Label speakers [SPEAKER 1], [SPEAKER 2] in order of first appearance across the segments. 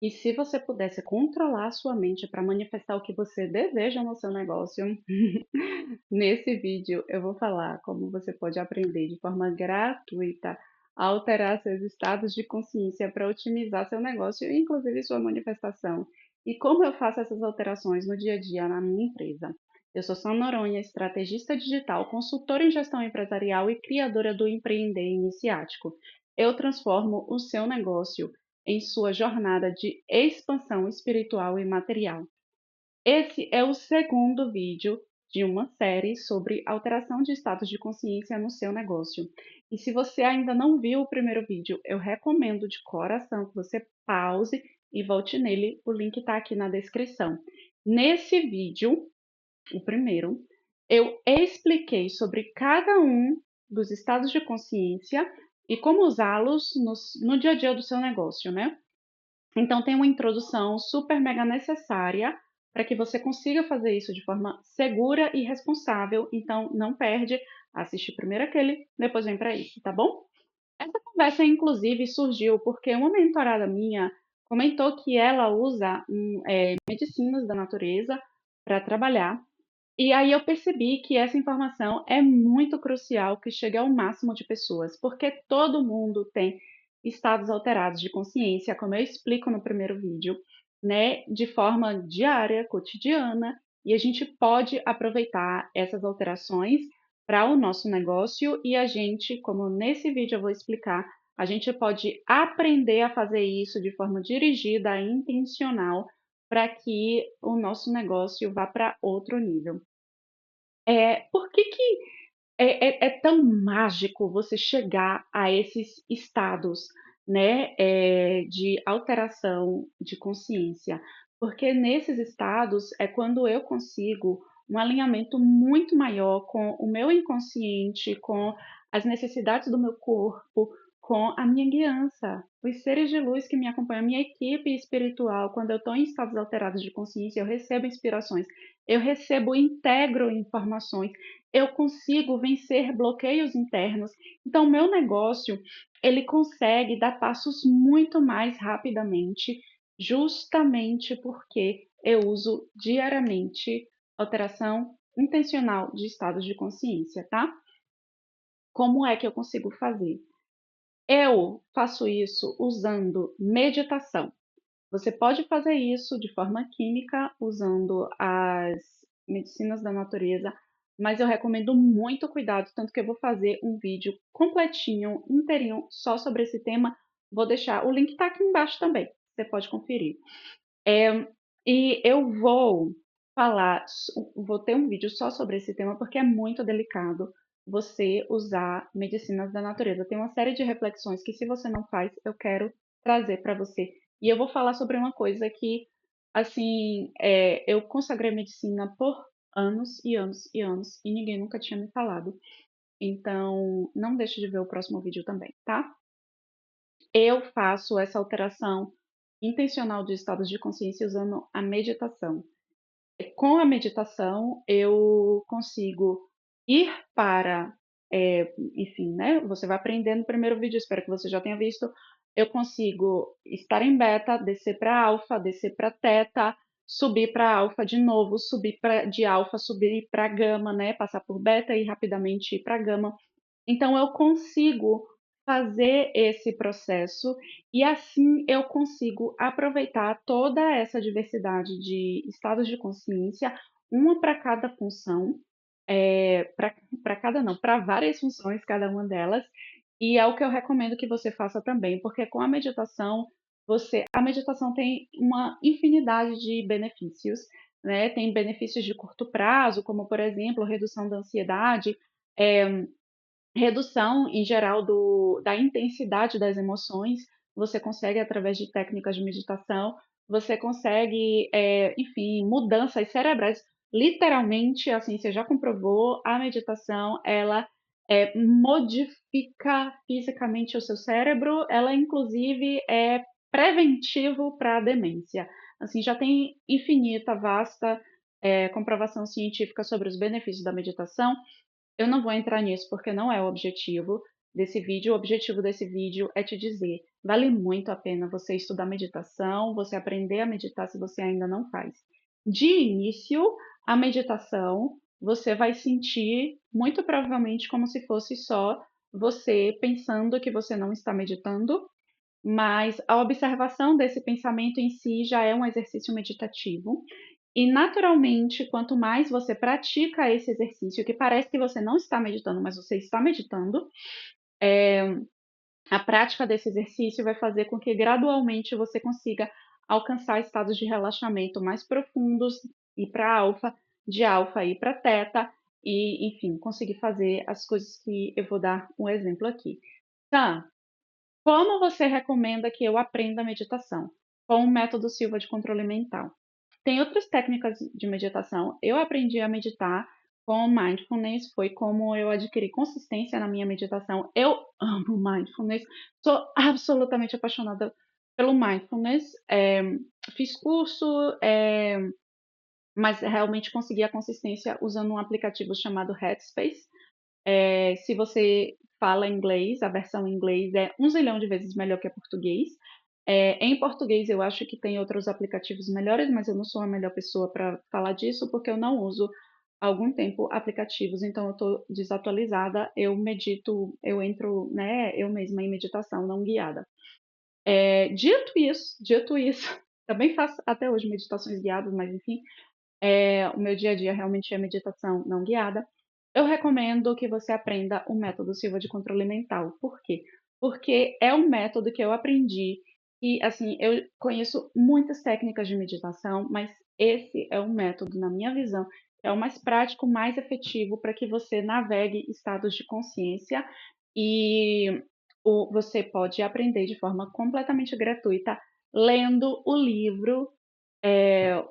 [SPEAKER 1] E se você pudesse controlar a sua mente para manifestar o que você deseja no seu negócio, nesse vídeo eu vou falar como você pode aprender de forma gratuita a alterar seus estados de consciência para otimizar seu negócio, inclusive sua manifestação. E como eu faço essas alterações no dia a dia na minha empresa. Eu sou Sam Noronha, estrategista digital, consultora em gestão empresarial e criadora do Empreender Iniciático. Eu transformo o seu negócio em sua jornada de expansão espiritual e material. Esse é o segundo vídeo de uma série sobre alteração de status de consciência no seu negócio. E se você ainda não viu o primeiro vídeo, eu recomendo de coração que você pause e volte nele. O link está aqui na descrição. Nesse vídeo, o primeiro, eu expliquei sobre cada um dos estados de consciência e como usá-los no dia a dia do seu negócio, né? Então, tem uma introdução super mega necessária para que você consiga fazer isso de forma segura e responsável. Então, não perde, assiste primeiro aquele, depois vem para esse, tá bom? Essa conversa, inclusive, surgiu porque uma mentorada minha comentou que ela usa medicinas da natureza para trabalhar. E aí eu percebi que essa informação é muito crucial que chegue ao máximo de pessoas, porque todo mundo tem estados alterados de consciência, como eu explico no primeiro vídeo, né, de forma diária, cotidiana, e a gente pode aproveitar essas alterações para o nosso negócio e a gente, como nesse vídeo eu vou explicar, a gente pode aprender a fazer isso de forma dirigida e intencional para que o nosso negócio vá para outro nível. Por que que é tão mágico você chegar a esses estados, né, de alteração de consciência? Porque nesses estados é quando eu consigo um alinhamento muito maior com o meu inconsciente, com as necessidades do meu corpo, com a minha guiança, os seres de luz que me acompanham, a minha equipe espiritual. Quando eu estou em estados alterados de consciência, eu recebo inspirações, eu recebo, integro informações, eu consigo vencer bloqueios internos. Então, o meu negócio, ele consegue dar passos muito mais rapidamente, justamente porque eu uso diariamente alteração intencional de estados de consciência, tá? Como é que eu consigo fazer? Eu faço isso usando meditação. Você pode fazer isso de forma química, usando as medicinas da natureza, mas eu recomendo muito cuidado, tanto que eu vou fazer um vídeo completinho, inteirinho, só sobre esse tema. Vou deixar, o link está aqui embaixo também, você pode conferir. E eu vou falar, vou ter um vídeo só sobre esse tema, porque é muito delicado você usar medicinas da natureza. Tem uma série de reflexões que, se você não faz, eu quero trazer para você. E eu vou falar sobre uma coisa que, assim, eu consagrei medicina por anos e anos e anos, e ninguém nunca tinha me falado. Então, não deixe de ver o próximo vídeo também, tá? Eu faço essa alteração intencional de estados de consciência usando a meditação. Com a meditação, eu consigo ir para, enfim, né? Você vai aprender no primeiro vídeo, espero que você já tenha visto. Eu consigo estar em beta, descer para alfa, descer para teta, subir para alfa de novo, subir de alfa, subir para gama, né? Passar por beta e rapidamente ir para gama. Então, eu consigo fazer esse processo e assim eu consigo aproveitar toda essa diversidade de estados de consciência, uma para cada função, para cada não, para várias funções, cada uma delas, e é o que eu recomendo que você faça também, porque com a meditação, a meditação tem uma infinidade de benefícios, né? Tem benefícios de curto prazo, como por exemplo, redução da ansiedade, é, redução em geral da intensidade das emoções, você consegue através de técnicas de meditação, você consegue, enfim, mudanças cerebrais. Literalmente, a ciência já comprovou, a meditação, ela modifica fisicamente o seu cérebro, ela inclusive é preventivo para a demência. Assim, já tem infinita, vasta comprovação científica sobre os benefícios da meditação. Eu não vou entrar nisso porque não é o objetivo. desse vídeo. O objetivo desse vídeo é te dizer, vale muito a pena você estudar meditação, você aprender a meditar se você ainda não faz. De início, a meditação, você vai sentir muito provavelmente como se fosse só você pensando que você não está meditando, mas a observação desse pensamento em si já é um exercício meditativo. E naturalmente, quanto mais você pratica esse exercício, que parece que você não está meditando, mas você está meditando, a prática desse exercício vai fazer com que gradualmente você consiga alcançar estados de relaxamento mais profundos, ir para alfa, de alfa ir para teta, e enfim, conseguir fazer as coisas que eu vou dar um exemplo aqui. Tá, como você recomenda que eu aprenda a meditação? Com o método Silva de controle mental. Tem outras técnicas de meditação. Eu aprendi a meditar com mindfulness, foi como eu adquiri consistência na minha meditação. Eu amo mindfulness, sou absolutamente apaixonada pelo mindfulness. Fiz curso, mas realmente consegui a consistência usando um aplicativo chamado Headspace. Se você fala inglês, a versão em inglês é 1 zilhão de vezes melhor que a português. Em português, eu acho que tem outros aplicativos melhores, mas eu não sou a melhor pessoa para falar disso, porque eu não uso há algum tempo aplicativos, então eu estou desatualizada. Eu medito, eu entro, né, eu mesma em meditação não guiada. Dito isso, também faço até hoje meditações guiadas, mas enfim, o meu dia a dia realmente é meditação não guiada. Eu recomendo que você aprenda o método Silva de controle mental. Por quê? Porque é um método que eu aprendi e, assim, eu conheço muitas técnicas de meditação, mas esse é um método, na minha visão, que é o mais prático, mais efetivo para que você navegue estados de consciência e você pode aprender de forma completamente gratuita lendo o livro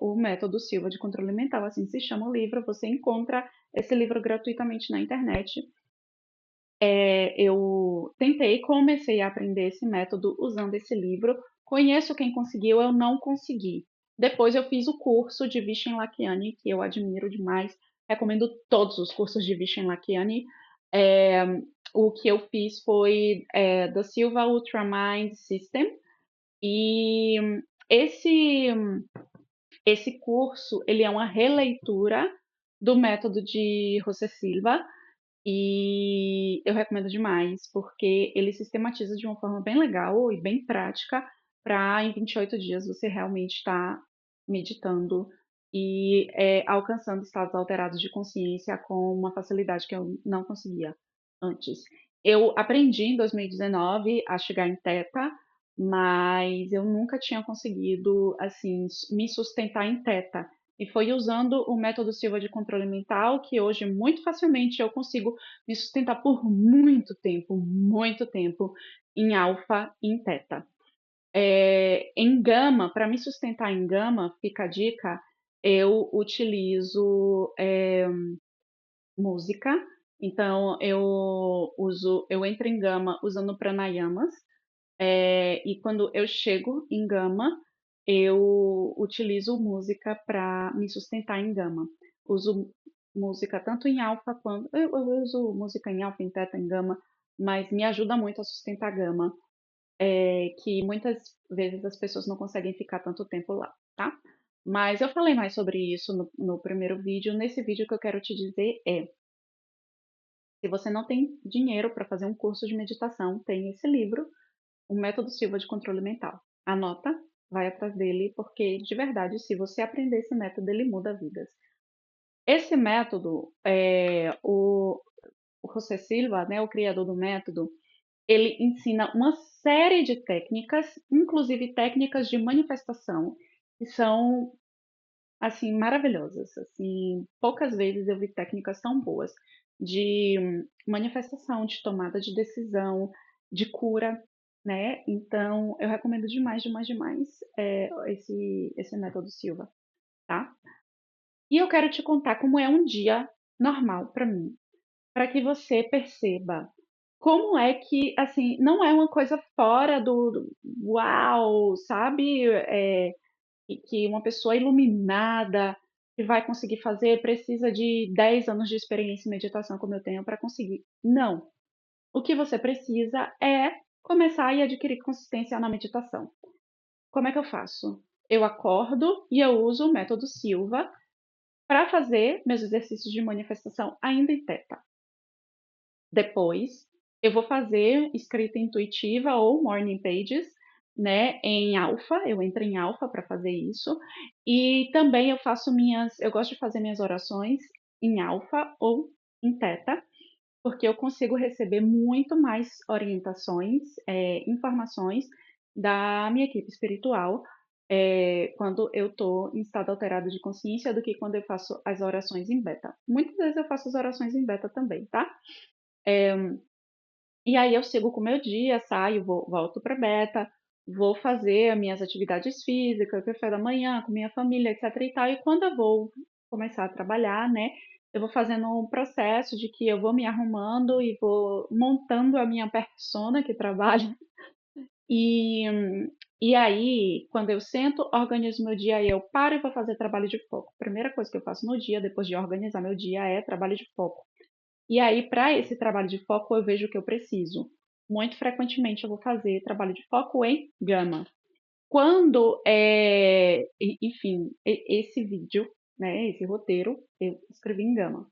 [SPEAKER 1] o método Silva de controle mental, assim se chama o livro. Você encontra esse livro gratuitamente na internet. Eu tentei, comecei a aprender esse método usando esse livro. Conheço quem conseguiu, eu não consegui. Depois eu fiz o curso de Vishen Lakhiani, que eu admiro demais. Recomendo todos os cursos de Vishen Lakhiani. É, o que eu fiz foi The Silva Ultramind System. E esse esse curso, ele é uma releitura do método de José Silva e eu recomendo demais, porque ele sistematiza de uma forma bem legal e bem prática para em 28 dias você realmente estar meditando e alcançando estados alterados de consciência com uma facilidade que eu não conseguia antes. Eu aprendi em 2019 a chegar em teta, mas eu nunca tinha conseguido assim me sustentar em teta. E foi usando o método Silva de controle mental que hoje muito facilmente eu consigo me sustentar por muito tempo em alfa e em teta. Em gama, para me sustentar em gama, fica a dica, eu utilizo música. Então eu entro em gama usando pranayamas. E quando eu chego em gama, eu utilizo música para me sustentar em gama. Uso música tanto em alfa quanto. Eu uso música em alfa, em teta, em gama, mas me ajuda muito a sustentar gama, que muitas vezes as pessoas não conseguem ficar tanto tempo lá, tá? Mas eu falei mais sobre isso no primeiro vídeo. Nesse vídeo, o que eu quero te dizer é: se você não tem dinheiro para fazer um curso de meditação, tem esse livro, O Método Silva de Controle Mental. Anota, vai atrás dele, porque de verdade, se você aprender esse método, ele muda vidas. Esse método, o José Silva, né, o criador do método, ele ensina uma série de técnicas, inclusive técnicas de manifestação, que são assim maravilhosas. Assim, poucas vezes eu vi técnicas tão boas de manifestação, de tomada de decisão, de cura, né? Então, eu recomendo demais, demais, demais esse método Silva, tá? E eu quero te contar como é um dia normal para mim, para que você perceba como é que, assim, não é uma coisa fora do uau, sabe? E que uma pessoa iluminada que vai conseguir fazer precisa de 10 anos de experiência em meditação como eu tenho para conseguir. Não. o que você precisa é começar e adquirir consistência na meditação. Como é que eu faço? Eu acordo e eu uso o método Silva para fazer meus exercícios de manifestação ainda em teta. Depois, eu vou fazer escrita intuitiva ou morning pages, né, em alfa, eu entro em alfa para fazer isso. E também eu gosto de fazer minhas orações em alfa ou em teta, porque eu consigo receber muito mais orientações, informações da minha equipe espiritual, quando eu estou em estado alterado de consciência do que quando eu faço as orações em beta. Muitas vezes eu faço as orações em beta também, tá? E aí eu sigo com o meu dia, saio, volto para beta, vou fazer as minhas atividades físicas, café da manhã com minha família, etc e tal. E quando eu vou começar a trabalhar, né, eu vou fazendo um processo de que eu vou me arrumando e vou montando a minha persona que trabalha. E, e aí, quando eu sento, organizo meu dia, aí eu paro e vou fazer trabalho de foco. Primeira coisa que eu faço no dia, depois de organizar meu dia, é trabalho de foco. E aí, para esse trabalho de foco, eu vejo o que eu preciso. Muito frequentemente eu vou fazer trabalho de foco em Gama. Quando, enfim, esse vídeo, né, esse roteiro, eu escrevi em Gama.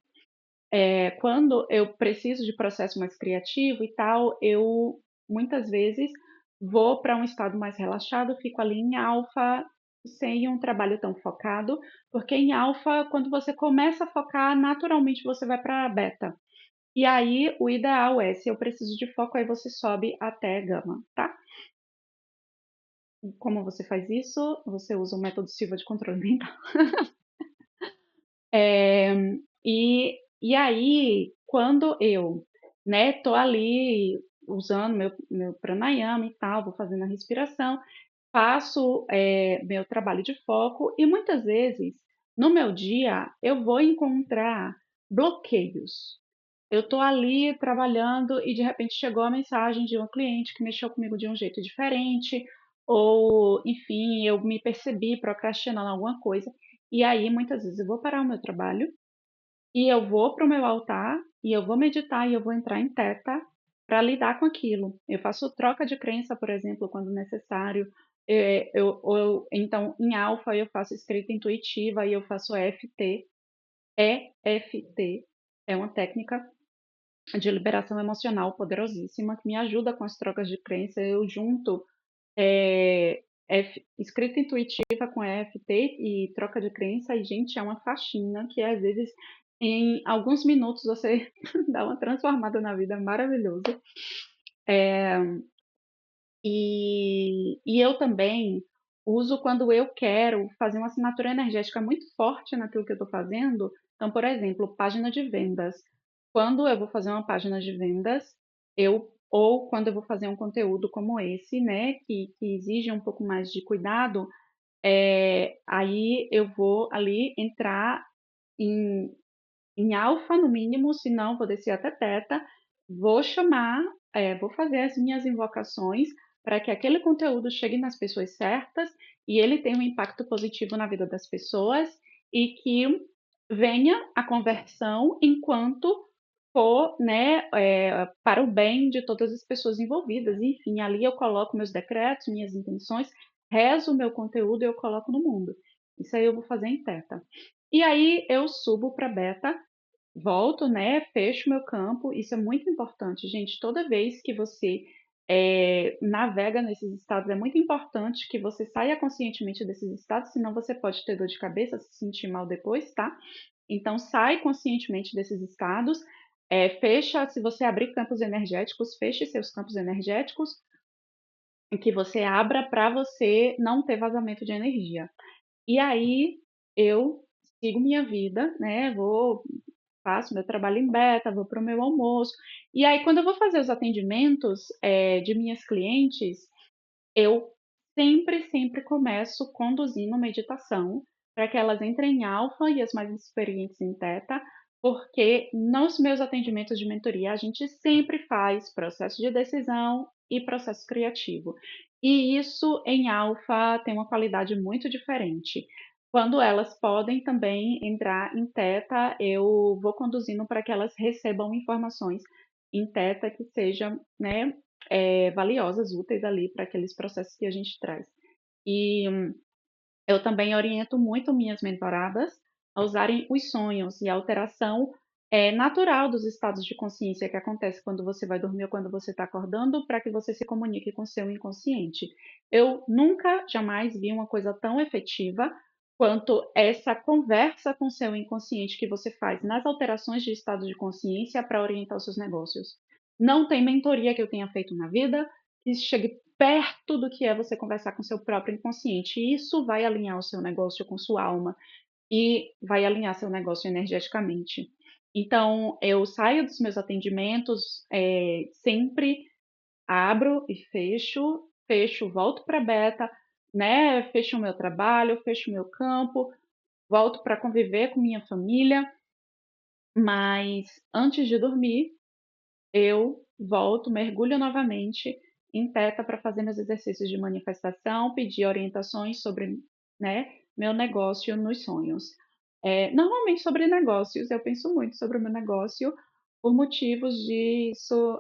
[SPEAKER 1] Quando eu preciso de processo mais criativo e tal, eu muitas vezes vou para um estado mais relaxado, fico ali em alfa, sem um trabalho tão focado, porque em alfa, quando você começa a focar, naturalmente você vai para beta. E aí, o ideal é, se eu preciso de foco, aí você sobe até gama, tá? Como você faz isso? Você usa o método Silva de controle mental. É, e aí, quando eu, né, tô ali usando meu pranayama e tal, vou fazendo a respiração, faço meu trabalho de foco e muitas vezes no meu dia eu vou encontrar bloqueios. Eu estou ali trabalhando e de repente chegou a mensagem de um cliente que mexeu comigo de um jeito diferente, ou enfim, eu me percebi procrastinando alguma coisa. E aí, muitas vezes, eu vou parar o meu trabalho e eu vou para o meu altar e eu vou meditar e eu vou entrar em teta para lidar com aquilo. Eu faço troca de crença, por exemplo, quando necessário. Então, em alfa, eu faço escrita intuitiva e eu faço EFT. EFT é uma técnica de liberação emocional poderosíssima que me ajuda com as trocas de crença. Eu junto escrita intuitiva com EFT e troca de crença, e, gente, é uma faxina que às vezes em alguns minutos você dá uma transformada na vida maravilhosa. E eu também uso quando eu quero fazer uma assinatura energética muito forte naquilo que eu estou fazendo. Então, por exemplo, página de vendas. Quando eu vou fazer uma página de vendas, ou quando eu vou fazer um conteúdo como esse, né, que exige um pouco mais de cuidado, aí eu vou ali entrar em alfa no mínimo, se não vou descer até teta, vou chamar, vou fazer as minhas invocações para que aquele conteúdo chegue nas pessoas certas e ele tenha um impacto positivo na vida das pessoas e que venha a conversão enquanto for, né, para o bem de todas as pessoas envolvidas. Enfim, ali eu coloco meus decretos, minhas intenções, rezo o meu conteúdo e eu coloco no mundo. Isso aí eu vou fazer em teta. E aí eu subo para beta, volto, né? Fecho meu campo. Isso é muito importante, gente. Toda vez que você navega nesses estados, é muito importante que você saia conscientemente desses estados, senão você pode ter dor de cabeça, se sentir mal depois, tá? Então, sai conscientemente desses estados. Fecha, se você abrir campos energéticos, feche seus campos energéticos, e que você abra para você não ter vazamento de energia. E aí eu sigo minha vida, né? Faço meu trabalho em beta, vou para o meu almoço. E aí, quando eu vou fazer os atendimentos de minhas clientes, eu sempre começo conduzindo meditação para que elas entrem em alfa e as mais experientes em teta, porque nos meus atendimentos de mentoria a gente sempre faz processo de decisão e processo criativo. E isso em alfa tem uma qualidade muito diferente. Quando elas podem também entrar em teta, eu vou conduzindo para que elas recebam informações em teta que sejam, né, valiosas, úteis ali para aqueles processos que a gente traz. E eu também oriento muito minhas mentoradas a usarem os sonhos e a alteração natural dos estados de consciência que acontece quando você vai dormir ou quando você está acordando, para que você se comunique com o seu inconsciente. Eu nunca, jamais vi uma coisa tão efetiva quanto essa conversa com o seu inconsciente que você faz nas alterações de estado de consciência para orientar os seus negócios. Não tem mentoria que eu tenha feito na vida que chegue perto do que é você conversar com seu próprio inconsciente. E isso vai alinhar o seu negócio com sua alma e vai alinhar seu negócio energeticamente. Então, eu saio dos meus atendimentos, sempre abro e fecho, fecho, volto para beta, né? Fecho o meu trabalho, fecho o meu campo, volto para conviver com minha família, mas antes de dormir, eu volto, mergulho novamente em Teta para fazer meus exercícios de manifestação, pedir orientações sobre, né, meu negócio nos sonhos. Normalmente sobre negócios, eu penso muito sobre o meu negócio por motivos disso,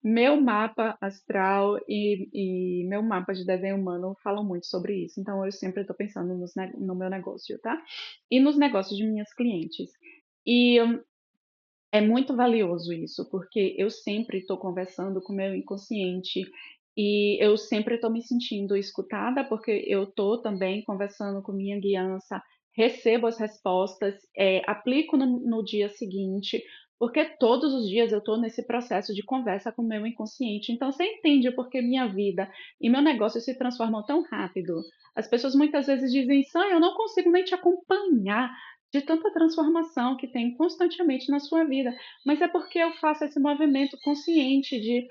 [SPEAKER 1] meu mapa astral e meu mapa de desenho humano falam muito sobre isso, então eu sempre estou pensando no meu negócio, tá? E nos negócios de minhas clientes. E é muito valioso isso, porque eu sempre estou conversando com o meu inconsciente e eu sempre estou me sentindo escutada, porque eu estou também conversando com minha guiança, recebo as respostas, aplico no dia seguinte, porque todos os dias eu estou nesse processo de conversa com o meu inconsciente. Então, você entende por que minha vida e meu negócio se transformam tão rápido? As pessoas muitas vezes dizem, Sam, eu não consigo nem te acompanhar de tanta transformação que tem constantemente na sua vida, mas é porque eu faço esse movimento consciente de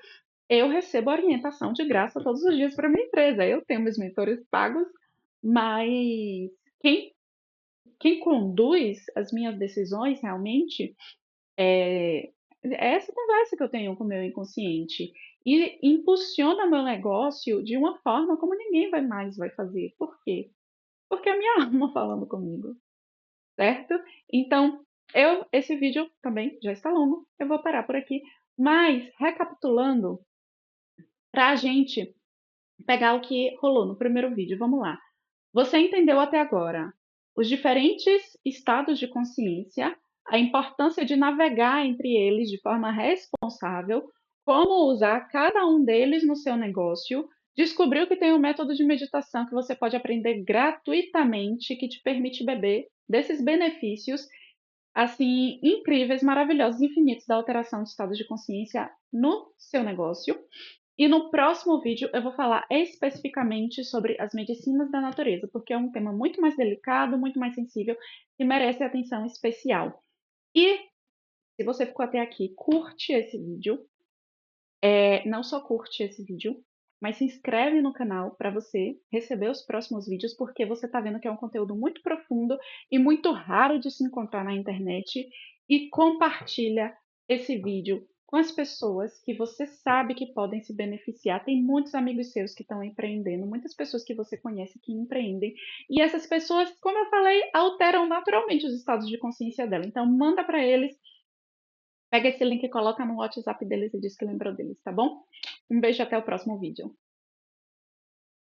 [SPEAKER 1] eu recebo orientação de graça todos os dias para minha empresa. Eu tenho meus mentores pagos, mas quem, quem conduz as minhas decisões realmente é essa conversa que eu tenho com o meu inconsciente e impulsiona meu negócio de uma forma como ninguém mais vai fazer. Por quê? Porque é a minha alma falando comigo. Certo? Então, esse vídeo também já está longo, eu vou parar por aqui. Mas, recapitulando, para a gente pegar o que rolou no primeiro vídeo, vamos lá. Você entendeu até agora os diferentes estados de consciência, a importância de navegar entre eles de forma responsável, como usar cada um deles no seu negócio, descobriu que tem um método de meditação que você pode aprender gratuitamente, que te permite beber desses benefícios assim incríveis, maravilhosos, infinitos da alteração de estado de consciência no seu negócio. E no próximo vídeo eu vou falar especificamente sobre as medicinas da natureza, porque é um tema muito mais delicado, muito mais sensível e merece atenção especial. E se você ficou até aqui, curte esse vídeo. Não só curte esse vídeo, mas se inscreve no canal para você receber os próximos vídeos, porque você está vendo que é um conteúdo muito profundo e muito raro de se encontrar na internet. E compartilha esse vídeo com as pessoas que você sabe que podem se beneficiar. Tem muitos amigos seus que estão empreendendo, muitas pessoas que você conhece que empreendem. E essas pessoas, como eu falei, alteram naturalmente os estados de consciência dela. Então, manda para eles. Pega esse link e coloca no WhatsApp deles e diz que lembrou deles, tá bom? Um beijo, até o próximo vídeo.